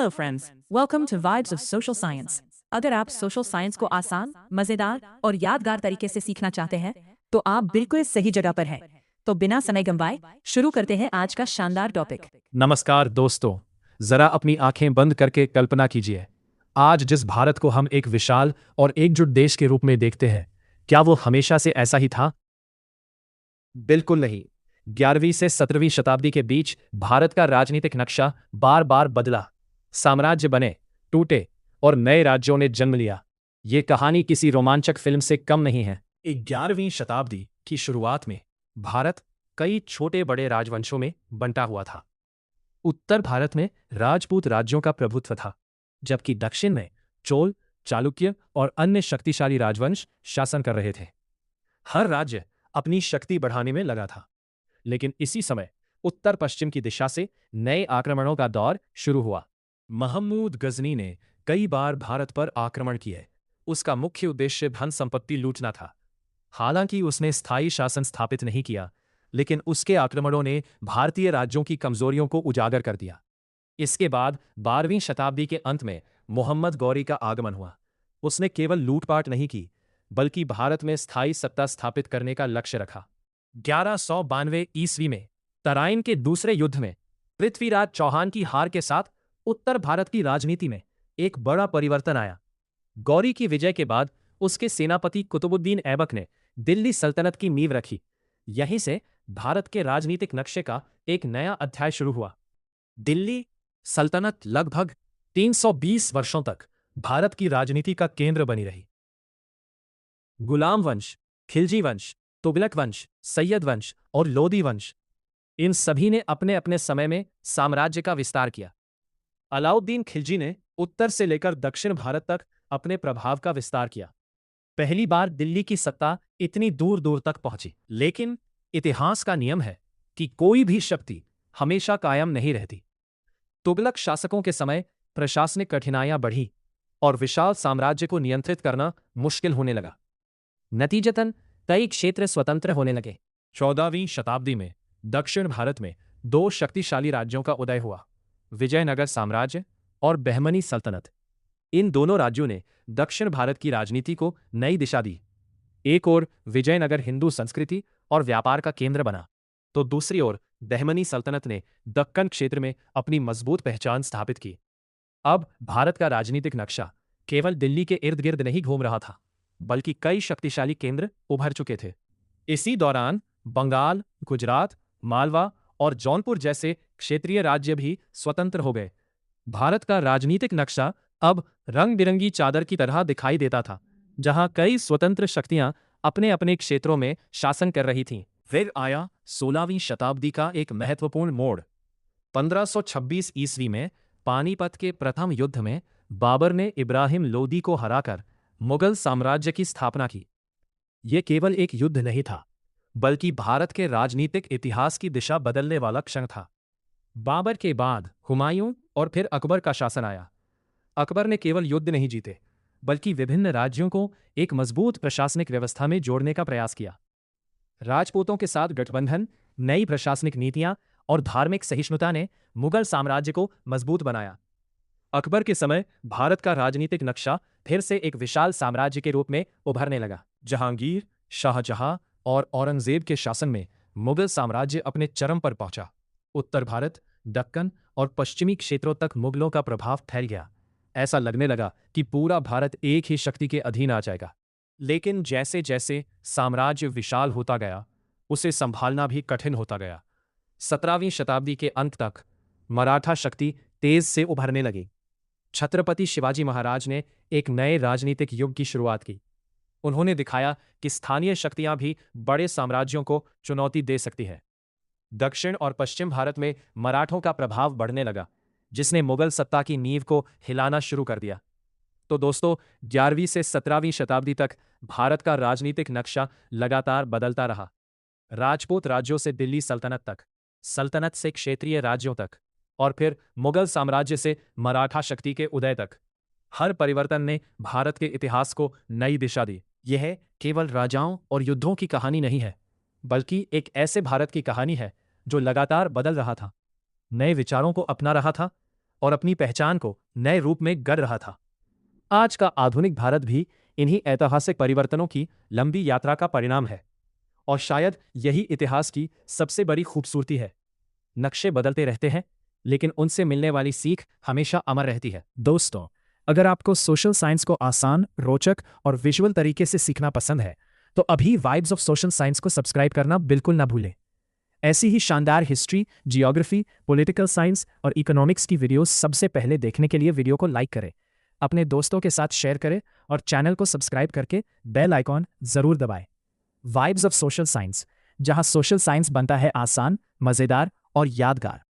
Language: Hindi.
Hello friends, welcome to vibes of social science. अगर आप सोशल साइंस को आसान, मजेदार और यादगार तरीके से सीखना चाहते हैं, तो आप बिल्कुल सही जगह पर हैं। तो बिना समय गंवाए शुरू करते हैं आज का शानदार टॉपिक। नमस्कार दोस्तों। जरा अपनी आंखें बंद करके कल्पना कीजिए। आज जिस भारत को हम एक विशाल और एकजुट देश के रूप में देखते हैं, क्या वो हमेशा से ऐसा ही था? बिल्कुल नहीं। 11वीं से 17वीं शताब्दी के बीच भारत का राजनीतिक नक्शा बार बार बदला। साम्राज्य बने, टूटे और नए राज्यों ने जन्म लिया। ये कहानी किसी रोमांचक फिल्म से कम नहीं है। 11वीं शताब्दी की शुरुआत में भारत कई छोटे बड़े राजवंशों में बंटा हुआ था। उत्तर भारत में राजपूत राज्यों का प्रभुत्व था, जबकि दक्षिण में चोल, चालुक्य और अन्य शक्तिशाली राजवंश शासन कर रहे थे। हर राज्य अपनी शक्ति बढ़ाने में लगा था, लेकिन इसी समय उत्तर पश्चिम की दिशा से नए आक्रमणों का दौर शुरू हुआ। महमूद गजनी ने कई बार भारत पर आक्रमण किए। उसका मुख्य उद्देश्य धन संपत्ति लूटना था। हालांकि उसने स्थायी शासन स्थापित नहीं किया, लेकिन उसके आक्रमणों ने भारतीय राज्यों की कमजोरियों को उजागर कर दिया। इसके बाद 12वीं शताब्दी के अंत में मोहम्मद गौरी का आगमन हुआ। उसने केवल लूटपाट नहीं की, बल्कि भारत में स्थायी सत्ता स्थापित करने का लक्ष्य रखा। 1192 ईस्वी में तराइन के दूसरे युद्ध में पृथ्वीराज चौहान की हार के साथ उत्तर भारत की राजनीति में एक बड़ा परिवर्तन आया। गौरी की विजय के बाद उसके सेनापति कुतुबुद्दीन ऐबक ने दिल्ली सल्तनत की नींव रखी। यहीं से भारत के राजनीतिक नक्शे का एक नया अध्याय शुरू हुआ। दिल्ली सल्तनत लगभग 320 वर्षों तक भारत की राजनीति का केंद्र बनी रही। गुलाम वंश, खिलजी वंश, तुगलक वंश, सैयद वंश और लोदी वंश, इन सभी ने अपने अपने समय में साम्राज्य का विस्तार किया। अलाउद्दीन खिलजी ने उत्तर से लेकर दक्षिण भारत तक अपने प्रभाव का विस्तार किया। पहली बार दिल्ली की सत्ता इतनी दूर दूर तक पहुंची। लेकिन इतिहास का नियम है कि कोई भी शक्ति हमेशा कायम नहीं रहती। तुगलक शासकों के समय प्रशासनिक कठिनाइयां बढ़ी और विशाल साम्राज्य को नियंत्रित करना मुश्किल होने लगा। नतीजतन कई क्षेत्र स्वतंत्र होने लगे। 14वीं शताब्दी में दक्षिण भारत में दो शक्तिशाली राज्यों का उदय हुआ, विजयनगर साम्राज्य और बहमनी सल्तनत। इन दोनों राज्यों ने दक्षिण भारत की राजनीति को नई दिशा दी। एक ओर विजयनगर हिंदू संस्कृति और व्यापार का केंद्र बना, तो दूसरी ओर बहमनी सल्तनत ने दक्कन क्षेत्र में अपनी मजबूत पहचान स्थापित की। अब भारत का राजनीतिक नक्शा केवल दिल्ली के इर्द गिर्द नहीं घूम रहा था, बल्कि कई शक्तिशाली केंद्र उभर चुके थे। इसी दौरान बंगाल, गुजरात, मालवा और जौनपुर जैसे क्षेत्रीय राज्य भी स्वतंत्र हो गए। भारत का राजनीतिक नक्शा अब रंग बिरंगी चादर की तरह दिखाई देता था, जहां कई स्वतंत्र शक्तियां अपने अपने क्षेत्रों में शासन कर रही थीं। फिर आया 16वीं शताब्दी का एक महत्वपूर्ण मोड़। 1526 ईस्वी में पानीपत के प्रथम युद्ध में बाबर ने इब्राहिम लोदी को हराकर मुगल साम्राज्य की स्थापना की। यह केवल एक युद्ध नहीं था, बल्कि भारत के राजनीतिक इतिहास की दिशा बदलने वाला क्षण था। बाबर के बाद हुमायूं और फिर अकबर का शासन आया। अकबर ने केवल युद्ध नहीं जीते, बल्कि विभिन्न राज्यों को एक मजबूत प्रशासनिक व्यवस्था में जोड़ने का प्रयास किया। राजपूतों के साथ गठबंधन, नई प्रशासनिक नीतियां और धार्मिक सहिष्णुता ने मुगल साम्राज्य को मजबूत बनाया। अकबर के समय भारत का राजनीतिक नक्शा फिर से एक विशाल साम्राज्य के रूप में उभरने लगा। जहांगीर, शाहजहां और औरंगजेब के शासन में मुगल साम्राज्य अपने चरम पर पहुंचा। उत्तर भारत, दक्कन और पश्चिमी क्षेत्रों तक मुगलों का प्रभाव फैल गया। ऐसा लगने लगा कि पूरा भारत एक ही शक्ति के अधीन आ जाएगा। लेकिन जैसे जैसे साम्राज्य विशाल होता गया, उसे संभालना भी कठिन होता गया। 17वीं शताब्दी के अंत तक मराठा शक्ति तेज से उभरने लगी। छत्रपति शिवाजी महाराज ने एक नए राजनीतिक युग की शुरुआत की। उन्होंने दिखाया कि स्थानीय शक्तियां भी बड़े साम्राज्यों को चुनौती दे सकती है। दक्षिण और पश्चिम भारत में मराठों का प्रभाव बढ़ने लगा, जिसने मुगल सत्ता की नींव को हिलाना शुरू कर दिया। तो दोस्तों, 11वीं से 17वीं शताब्दी तक भारत का राजनीतिक नक्शा लगातार बदलता रहा। राजपूत राज्यों से दिल्ली सल्तनत तक, सल्तनत से क्षेत्रीय राज्यों तक, और फिर मुगल साम्राज्य से मराठा शक्ति के उदय तक। हर परिवर्तन ने भारत के इतिहास को नई दिशा दी। यह केवल राजाओं और युद्धों की कहानी नहीं है, बल्कि एक ऐसे भारत की कहानी है जो लगातार बदल रहा था, नए विचारों को अपना रहा था और अपनी पहचान को नए रूप में गढ़ रहा था। आज का आधुनिक भारत भी इन्हीं ऐतिहासिक परिवर्तनों की लंबी यात्रा का परिणाम है, और शायद यही इतिहास की सबसे बड़ी खूबसूरती है। नक्शे बदलते रहते हैं, लेकिन उनसे मिलने वाली सीख हमेशा अमर रहती है। दोस्तों, अगर आपको सोशल साइंस को आसान, रोचक और विजुअल तरीके से सीखना पसंद है, तो अभी वाइब्स ऑफ सोशल साइंस को सब्सक्राइब करना बिल्कुल ना भूलें। ऐसी ही शानदार हिस्ट्री, जियोग्राफी, पॉलिटिकल साइंस और इकोनॉमिक्स की वीडियोस सबसे पहले देखने के लिए वीडियो को लाइक करें, अपने दोस्तों के साथ शेयर करें और चैनल को सब्सक्राइब करके बेल आइकॉन जरूर दबाएं। वाइब्स ऑफ सोशल साइंस, जहां सोशल साइंस बनता है आसान, मजेदार और यादगार।